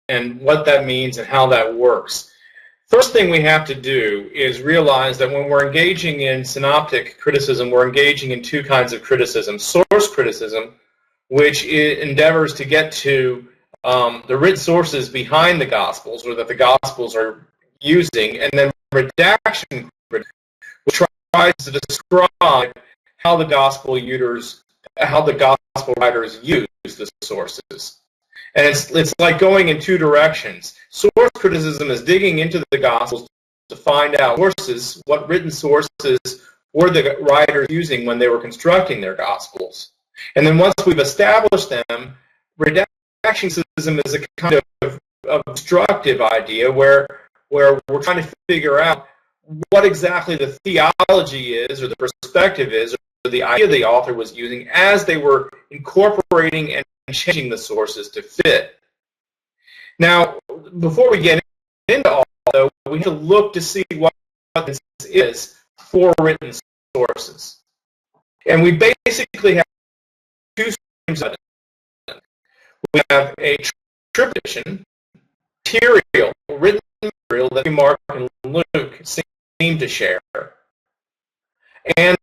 and what that means and how that works. First thing we have to do is realize that when we're engaging in synoptic criticism, we're engaging in two kinds of criticism. Source criticism, which endeavors to get to the written sources behind the Gospels, or that the Gospels are using, and then redaction criticism, which tries to describe how the Gospel writers use the sources. And it's like going in two directions. Source criticism is digging into the Gospels to find out sources, what written sources were the writers using when they were constructing their Gospels. And then once we've established them, redaction criticism is a kind of obstructive idea where we're trying to figure out what exactly the theology is, or the perspective is, or the idea the author was using as they were incorporating and changing the sources to fit. Now, before we get into all that, we have to look to see what this is for written sources. And we basically have two streams of it. We have a tradition, material, written material that Mark and Luke seem to share, and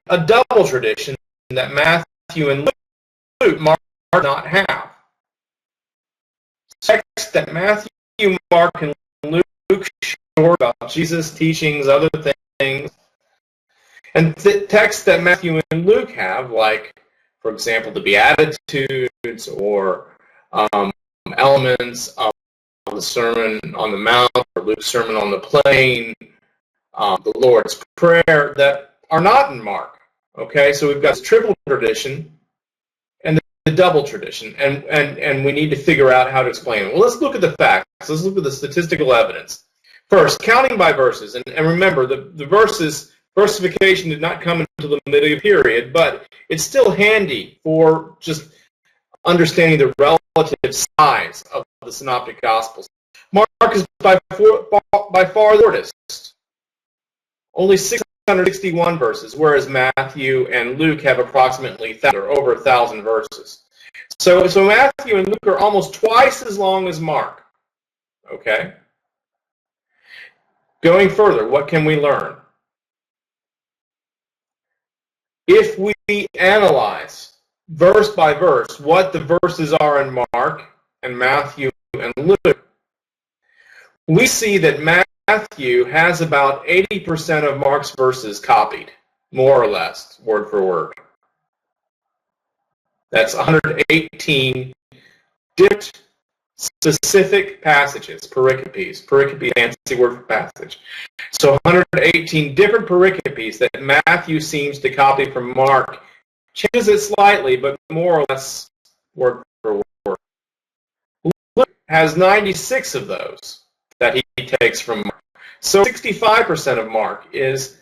a double tradition that Matthew and Luke not have. Text that Matthew, Mark, and Luke share about Jesus' teachings, other things, and texts that Matthew and Luke have, like, for example, the Beatitudes, or elements of the Sermon on the Mount, or Luke's Sermon on the Plain, the Lord's Prayer, that are not in Mark. Okay, so we've got this triple tradition and the double tradition, and we need to figure out how to explain it. Well, let's look at the facts. Let's look at the statistical evidence. First, counting by verses, and remember, the versification did not come until the medieval period, but it's still handy for just understanding the relative size of the Synoptic Gospels. Mark is by far the shortest, only 661 verses, whereas Matthew and Luke have approximately 1,000 or over 1,000 verses. So Matthew and Luke are almost twice as long as Mark. Okay? Going further, what can we learn? If we analyze verse by verse what the verses are in Mark and Matthew and Luke, we see that Matthew has about 80% of Mark's verses copied, more or less, word for word. That's 118 different specific passages, pericopes. Pericope, fancy word for passage. So 118 different pericopes that Matthew seems to copy from Mark. Changes it slightly, but more or less word for word. Luke has 96 of those that he takes from Mark. So 65% of Mark is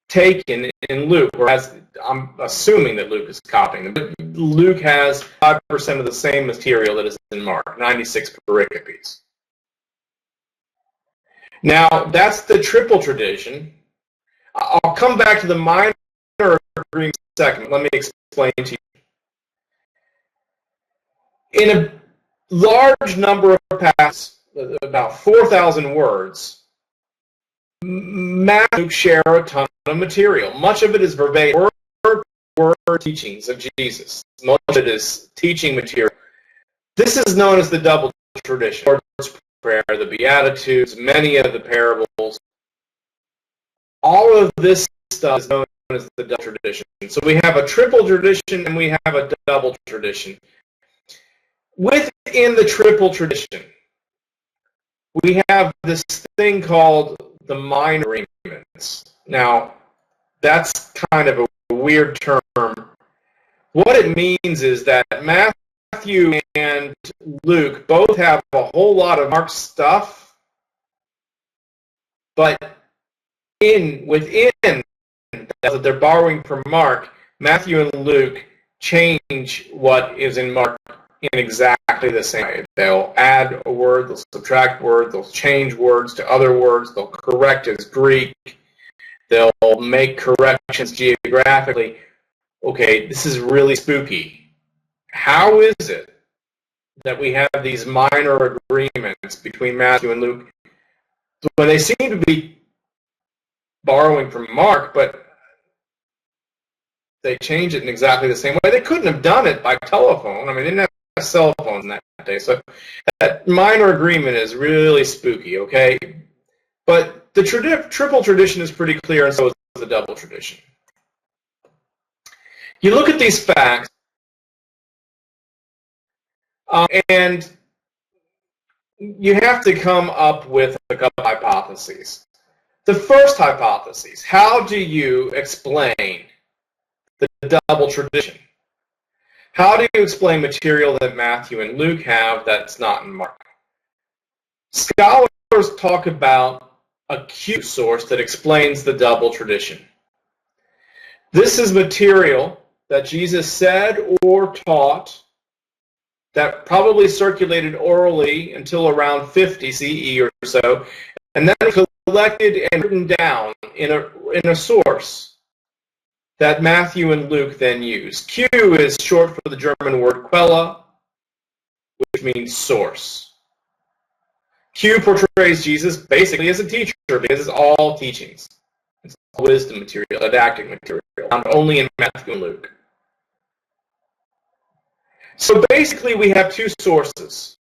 taken in Luke, whereas I'm assuming that Luke is copying them. But Luke has 5% of the same material that is in Mark, 96 pericopes. Now, that's the triple tradition. I'll come back to the minor agreement in a second. Let me explain to you. In a large number of passages, about 4,000 words, Matthew share a ton of material. Much of it is verbatim, word teachings of Jesus. Most of it is teaching material. This is known as the double tradition. Lord's Prayer, the Beatitudes, many of the parables. All of this stuff is known as the double tradition. So we have a triple tradition and we have a double tradition. Within the triple tradition, we have this thing called the minor agreements. Now, that's kind of a weird term. What it means is that Matthew and Luke both have a whole lot of Mark's stuff, but within that they're borrowing from Mark, Matthew and Luke change what is in Mark in exactly the same way. They'll add a word, they'll subtract words, they'll change words to other words, they'll correct as Greek, they'll make corrections geographically. Okay, this is really spooky. How is it that we have these minor agreements between Matthew and Luke, when they seem to be borrowing from Mark, but they change it in exactly the same way. They couldn't have done it by telephone. I mean, they didn't have cell phones in that day. So that minor agreement is really spooky, okay? But the triple tradition is pretty clear, and so is the double tradition. You look at these facts, and you have to come up with a couple hypotheses. The first hypothesis, how do you explain the double tradition? How do you explain material that Matthew and Luke have that's not in Mark? Scholars talk about a Q source that explains the double tradition. This is material that Jesus said or taught that probably circulated orally until around 50 CE or so, and then collected and written down in a source that Matthew and Luke then use. Q is short for the German word Quelle, which means source. Q portrays Jesus basically as a teacher because it's all teachings. It's all wisdom material, didactic material, found only in Matthew and Luke. So basically we have two sources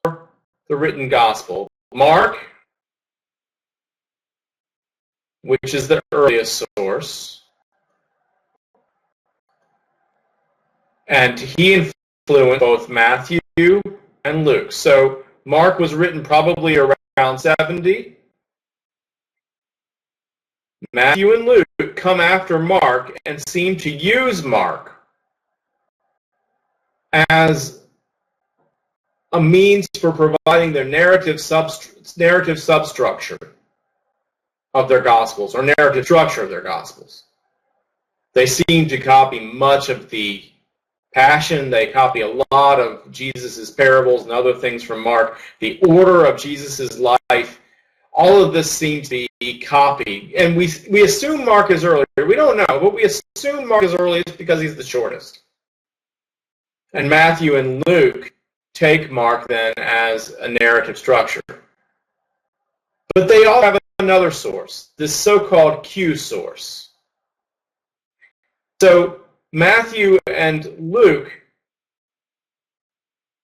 for the written gospel. Mark, which is the earliest source, and he influenced both Matthew and Luke. So Mark was written probably around 70. Matthew and Luke come after Mark and seem to use Mark as a means for providing their narrative substructure of their Gospels, or narrative structure of their Gospels. They seem to copy much of the Passion. They copy a lot of Jesus' parables and other things from Mark. The order of Jesus' life, all of this seems to be copied. And we assume Mark is earlier. We don't know, but we assume Mark is earliest because he's the shortest. And Matthew and Luke take Mark then as a narrative structure. But they all have another source, this so-called Q source. So Matthew and Luke,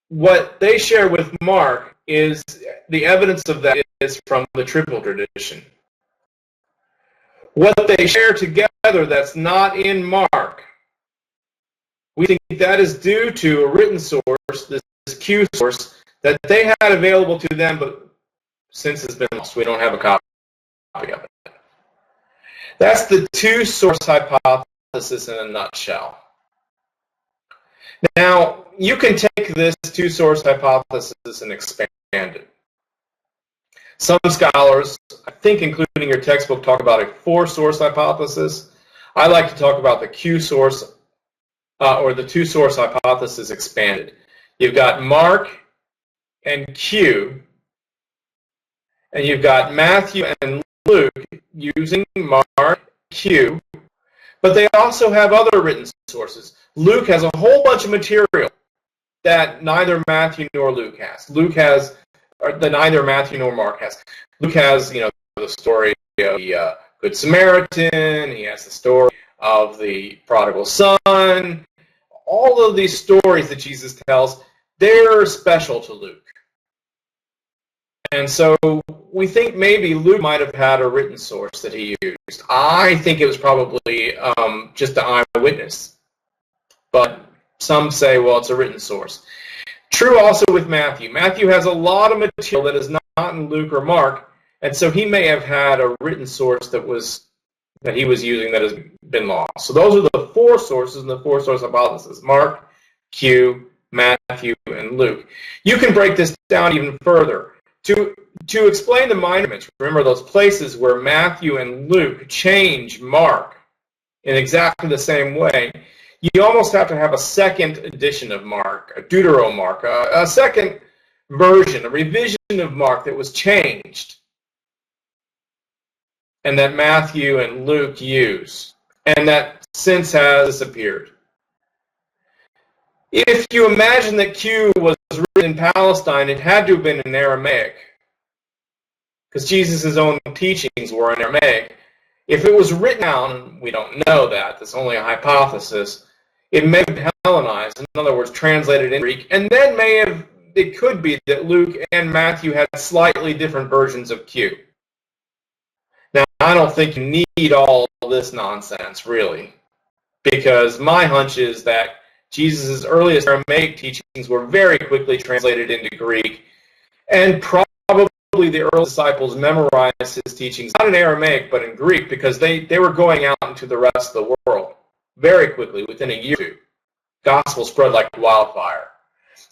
what they share with Mark is the evidence of that is from the triple tradition. What they share together that's not in Mark, we think that is due to a written source, this Q source, that they had available to them, but since it's been lost, we don't have a copy of it. That's the two-source hypothesis in a nutshell. Now, you can take this two-source hypothesis and expand it. Some scholars, I think including your textbook, talk about a four-source hypothesis. I like to talk about the Q source, or the two-source hypothesis expanded. You've got Mark and Q, and you've got Matthew and Luke using Mark, Q, but they also have other written sources. Luke has a whole bunch of material that neither Matthew nor Luke has. That neither Matthew nor Mark has. Luke has, the story of the Good Samaritan. He has the story of the prodigal son. All of these stories that Jesus tells, they're special to Luke. And so we think maybe Luke might have had a written source that he used. I think it was probably just an eyewitness. But some say, well, it's a written source. True also with Matthew. Matthew has a lot of material that is not in Luke or Mark, and so he may have had a written source that he was using that has been lost. So those are the four sources in the four-source hypothesis: Mark, Q, Matthew, and Luke. You can break this down even further. To explain the minor agreements, remember those places where Matthew and Luke change Mark in exactly the same way, you almost have to have a second edition of Mark, a Deuteromark, a second version, a revision of Mark that was changed and that Matthew and Luke use, and that since has disappeared. If you imagine that Q was written in Palestine, it had to have been in Aramaic, because Jesus' own teachings were in Aramaic. If it was written down, we don't know that, that's only a hypothesis, it may have been Hellenized, in other words, translated in Greek, and then it could be that Luke and Matthew had slightly different versions of Q. Now, I don't think you need all this nonsense, really, because my hunch is that Jesus' earliest Aramaic teachings were very quickly translated into Greek, and probably the early disciples memorized his teachings, not in Aramaic, but in Greek, because they were going out into the rest of the world very quickly, within a year or two. Gospel spread like wildfire.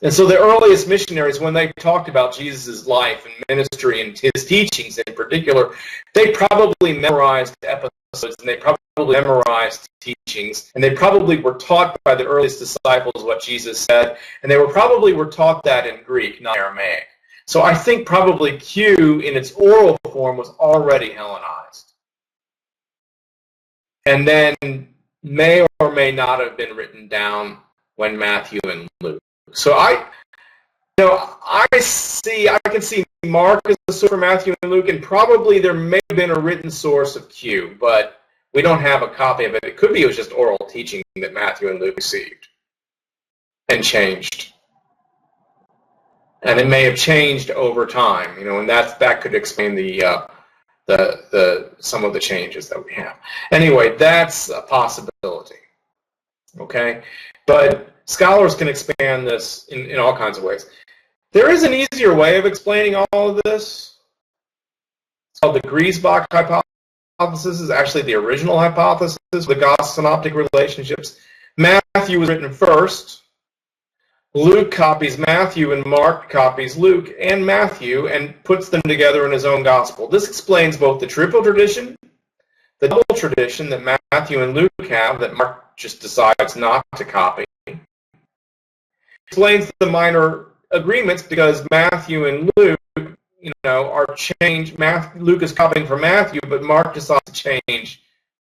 And so the earliest missionaries, when they talked about Jesus' life and ministry and his teachings in particular, they probably memorized episodes, and they probably memorized teachings, and they probably were taught by the earliest disciples what Jesus said, and they were taught that in Greek, not Aramaic. So I think probably Q in its oral form was already Hellenized. And then may or may not have been written down when Matthew and Luke. So I can see Mark as the source for Matthew and Luke, and probably there may have been a written source of Q, but we don't have a copy of it. It could be it was just oral teaching that Matthew and Luke received and changed. And it may have changed over time, and that could explain the some of the changes that we have. Anyway, that's a possibility. Okay? But scholars can expand this in all kinds of ways. There is an easier way of explaining all of this. It's called the Griesbach hypothesis. Is actually the original hypothesis of the Gospel-synoptic relationships. Matthew was written first. Luke copies Matthew, and Mark copies Luke and Matthew and puts them together in his own gospel. This explains both the triple tradition, the double tradition that Matthew and Luke have that Mark just decides not to copy. It explains the minor agreements because Matthew and Luke, are changed. Luke is copying from Matthew, but Mark decides to change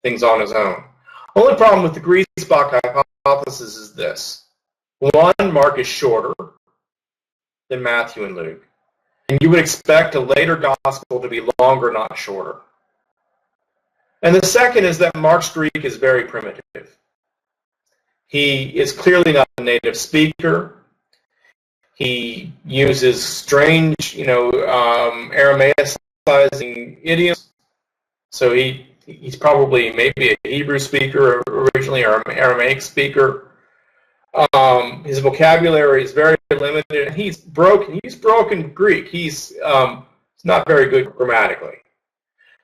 things on his own. Only problem with the Griesbach hypothesis is this. One, Mark is shorter than Matthew and Luke. And you would expect a later gospel to be longer, not shorter. And the second is that Mark's Greek is very primitive. He is clearly not a native speaker. He uses strange, Aramaicizing idioms. So he's probably maybe a Hebrew speaker originally, or an Aramaic speaker. His vocabulary is very limited, and he's broken Greek. He's not very good grammatically.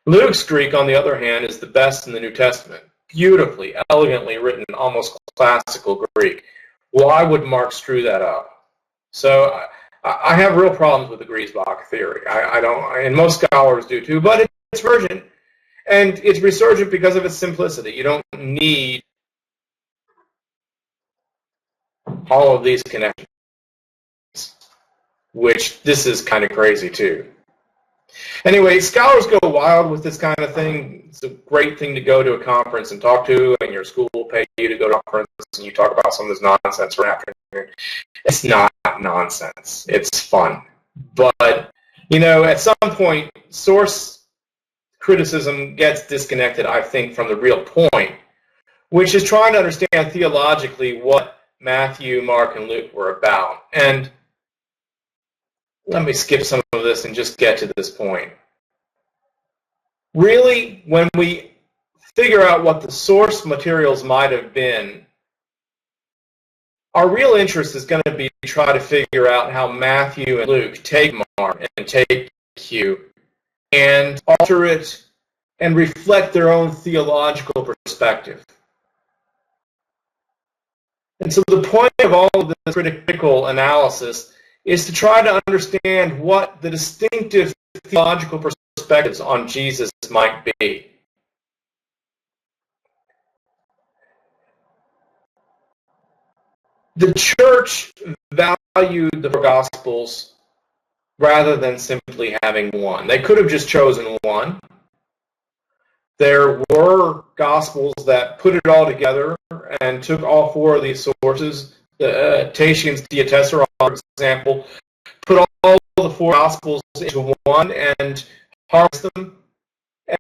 Luke's Greek, on the other hand, is the best in the New Testament. Beautifully, elegantly written, almost classical Greek. Why would Mark screw that up? So I have real problems with the Griesbach theory. I don't, and most scholars do too, but it's resurgent, and it's resurgent because of its simplicity. You don't need all of these connections, which this is kind of crazy too. Anyway, scholars go wild with this kind of thing. It's a great thing to go to a conference and talk to, and your school will pay you to go to a conference and you talk about some of this nonsense for an afternoon. It's not nonsense. It's fun. But, at some point, source criticism gets disconnected, I think, from the real point, which is trying to understand theologically what Matthew, Mark, and Luke were about. And let me skip some of this and just get to this point. Really, when we figure out what the source materials might have been, our real interest is going to be to try to figure out how Matthew and Luke take Mark and take Q and alter it and reflect their own theological perspective. And so the point of all of this critical analysis is to try to understand what the distinctive theological perspectives on Jesus might be. The church valued the four Gospels rather than simply having one. They could have just chosen one. There were Gospels that put it all together and took all four of these sources, the Tatian's Diatessaron, for example, put all the four Gospels into one and harmonize them.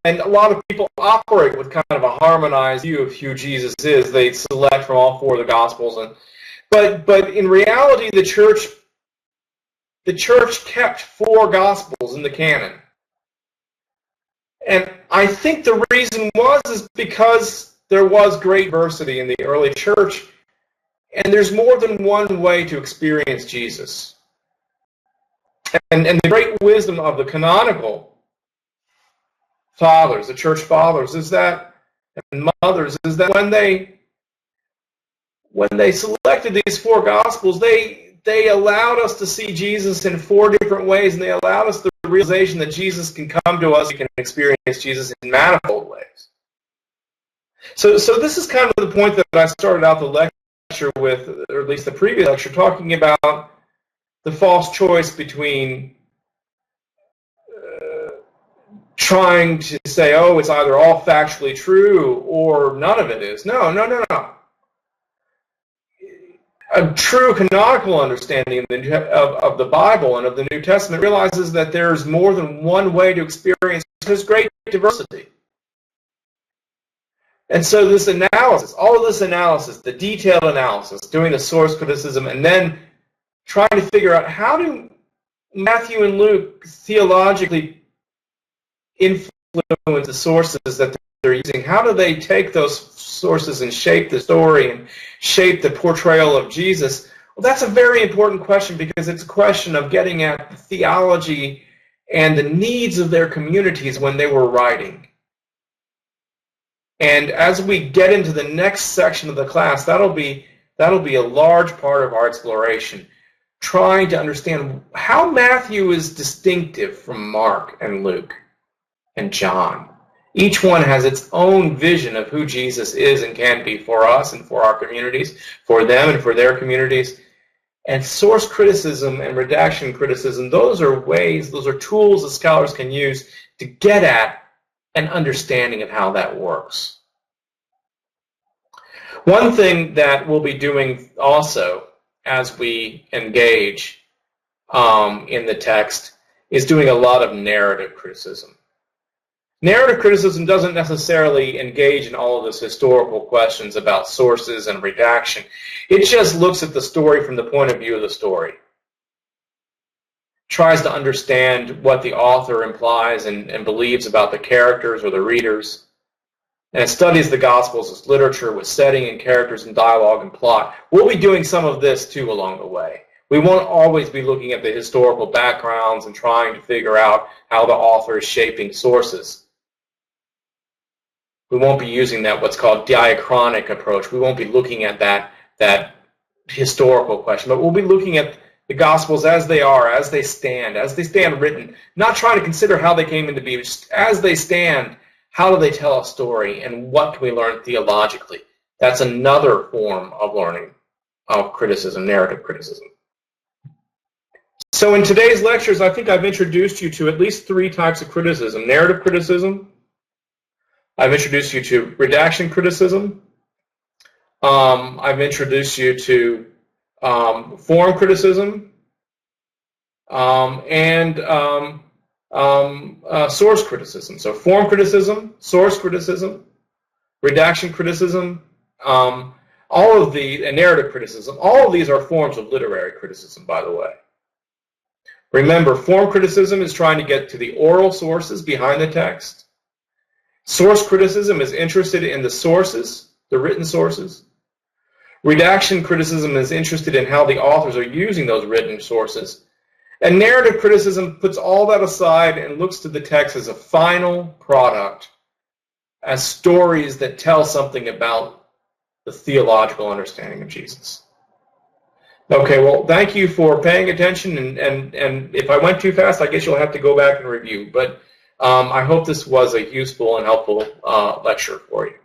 And a lot of people operate with kind of a harmonized view of who Jesus is. They select from all four of the Gospels, but in reality, the church kept four Gospels in the canon. And I think the reason is because there was great diversity in the early church, and there's more than one way to experience Jesus. And the great wisdom of the canonical fathers, the church fathers, is that, and mothers, is that when they selected these four Gospels, they allowed us to see Jesus in four different ways, and they allowed us the realization that Jesus can come to us, we can experience Jesus in manifold ways. So this is kind of the point that I started out the lecture with, or at least the previous lecture, talking about the false choice between trying to say, oh, it's either all factually true or none of it is. No. A true canonical understanding of the Bible and of the New Testament realizes that there's more than one way to experience. There's great diversity. And so this analysis, all of this analysis, the detailed analysis, doing the source criticism, and then trying to figure out how do Matthew and Luke theologically influence the sources that they're using. How do they take those sources and shape the story and shape the portrayal of Jesus? Well, that's a very important question, because it's a question of getting at the theology and the needs of their communities when they were writing. And as we get into the next section of the class, that'll be a large part of our exploration, trying to understand how Matthew is distinctive from Mark and Luke and John. Each one has its own vision of who Jesus is and can be for us and for our communities, for them and for their communities. And source criticism and redaction criticism, those are tools that scholars can use to get at an understanding of how that works. One thing that we'll be doing also as we engage in the text is doing a lot of narrative criticism. Narrative criticism doesn't necessarily engage in all of those historical questions about sources and redaction. It just looks at the story from the point of view of the story. Tries to understand what the author implies and believes about the characters or the readers. And it studies the Gospels as literature with setting and characters and dialogue and plot. We'll be doing some of this too along the way. We won't always be looking at the historical backgrounds and trying to figure out how the author is shaping sources. We won't be using that what's called diachronic approach. We won't be looking at that historical question, but we'll be looking at the Gospels as they are, as they stand written, not trying to consider how they came into being, just as they stand, how do they tell a story, and what can we learn theologically? That's another form of learning of criticism, narrative criticism. So in today's lectures, I think I've introduced you to at least three types of criticism. Narrative criticism, I've introduced you to redaction criticism, I've introduced you to form criticism, and source criticism. So form criticism, source criticism, redaction criticism, and narrative criticism. All of these are forms of literary criticism, by the way. Remember, form criticism is trying to get to the oral sources behind the text. Source criticism is interested in the sources, the written sources. Redaction criticism is interested in how the authors are using those written sources. And narrative criticism puts all that aside and looks to the text as a final product, as stories that tell something about the theological understanding of Jesus. Okay, well, thank you for paying attention, and if I went too fast, I guess you'll have to go back and review. But I hope this was a useful and helpful lecture for you.